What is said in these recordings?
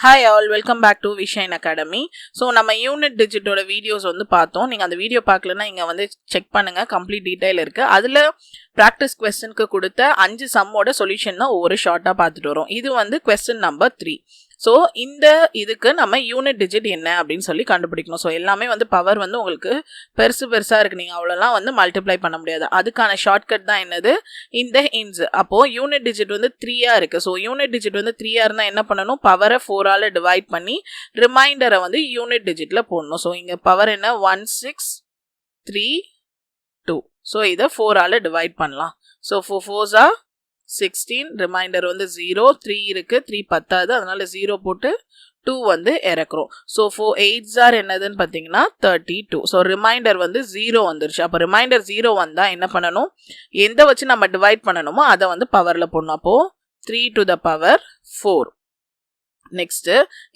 Hi all, welcome back to Vishine Academy. So நம்ம unit டிஜிட்டோட videos வந்து பார்த்தோம். நீங்க அந்த வீடியோ பார்க்கலனா இங்க வந்து செக் பண்ணுங்க, கம்ப்ளீட் டீடைல் இருக்கு. அதுல பிராக்டிஸ் क्वेश्चनக்கு கொடுத்த 5 சம்மோட சொல்யூஷன் தான் ஒவ்வொரு ஷார்ட்டா பார்த்துட்டு வரோம். இது வந்து क्वेश्चन நம்பர் 3. ஸோ இந்த இதுக்கு நம்ம யூனிட் டிஜிட் என்ன அப்படின்னு சொல்லி கண்டுபிடிக்கணும். ஸோ எல்லாமே வந்து பவர் வந்து உங்களுக்கு பெருசாக இருக்குது, நீங்கள் அவ்வளோலாம் வந்து மல்டிப்ளை பண்ண முடியாது. அதுக்கான ஷார்ட்கட் தான் என்னது, இந்த இன்ஸ். அப்போது யூனிட் டிஜிட் வந்து 3ஆக இருக்குது. ஸோ யூனிட் டிஜிட் வந்து 3ஆக இருந்தால் என்ன பண்ணணும், பவரை 4ஆல் டிவைட் பண்ணி ரிமைண்டரை வந்து யூனிட் டிஜிட்டில் போடணும். ஸோ இங்கே பவர் என்ன, 1632. ஸோ இதை 4ஆல் டிவைட் பண்ணலாம். ஸோ 4 4s are 16, ரிமைண்டர் வந்து 0, 3 இருக்கு, 3 பத்தாது, அதனால 0 போட்டு 2 வந்து இறக்குறோம். ஸோ 4 8s are என்னதுன்னு பார்த்தீங்கன்னா 32. ஸோ ரிமைண்டர் வந்து 0 வந்துருச்சு. அப்போ ரிமைண்டர் 0 வந்தால் என்ன பண்ணணும், எந்த வச்சு நம்ம டிவைட் பண்ணணுமோ அதை வந்து பவரில் போடணும். அப்போது 3 to the power 4. நெக்ஸ்ட்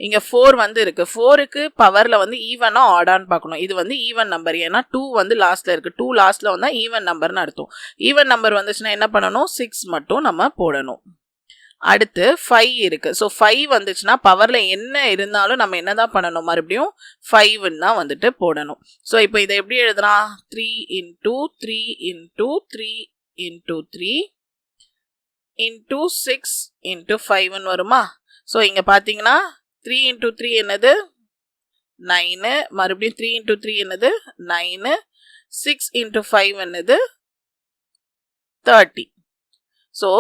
இங்க 4 வந்து இருக்கு. 4க்கு பவர்ல வந்து ஈவனா ஆடான்னு பார்க்கணும். இது வந்து ஈவன் நம்பர், ஏன்னா 2 வந்து லாஸ்ட்ல இருக்கு. 2 லாஸ்ட்ல வந்தா ஈவன் நம்பர்னு அர்த்தம். ஈவன் நம்பர் வந்துச்சுன்னா என்ன பண்ணணும், 6 மட்டும் நம்ம போடணும். அடுத்து 5 இருக்கு. ஸோ 5 வந்துச்சுன்னா பவர்ல என்ன இருந்தாலும் நம்ம என்னதான் பண்ணணும், மறுபடியும் 5ன்னு தான் வந்துட்டு போடணும். ஸோ இப்போ இதை எப்படி எழுதலாம், 3 into 3 into 3 into 3 into 6 into 5ன்னு வருமா. ஸோ இங்கே பார்த்தீங்கன்னா 3 into 3 என்னது 9, மறுபடியும் 3 into 3 என்னது 9, 6 into 5 என்னது 30. ஸோ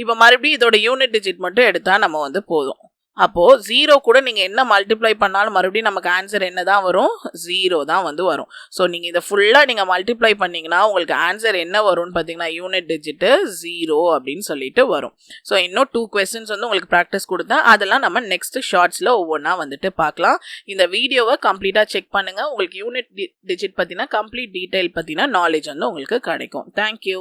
இப்போ மறுபடியும் இதோட யூனிட் டிஜிட் மட்டும் எடுத்தால் நம்ம வந்து போதும். அப்போது 0 கூட நீங்கள் என்ன மல்டிப்ளை பண்ணாலும் மறுபடியும் நமக்கு ஆன்சர் என்ன தான் வரும், 0 தான் வந்து வரும். ஸோ நீங்கள் இதை ஃபுல்லாக நீங்கள் மல்டிப்ளை பண்ணிங்கன்னா உங்களுக்கு ஆன்சர் என்ன வரும்னு பார்த்தீங்கன்னா யூனிட் டிஜிட்டு 0 அப்படின்னு சொல்லிட்டு வரும். ஸோ இன்னும் 2 questions வந்து உங்களுக்கு ப்ராக்டிஸ் கொடுத்தேன். அதெல்லாம் நம்ம நெக்ஸ்ட் ஷார்ட்ஸில் ஒவ்வொன்றா வந்துட்டு பார்க்கலாம். இந்த வீடியோவை கம்ப்ளீட்டாக செக் பண்ணுங்கள். உங்களுக்கு யூனிட் டிஜிட் பற்றினா கம்ப்ளீட் டீட்டெயில் பற்றினா நாலேஜ் வந்து உங்களுக்கு கிடைக்கும். தேங்க்யூ.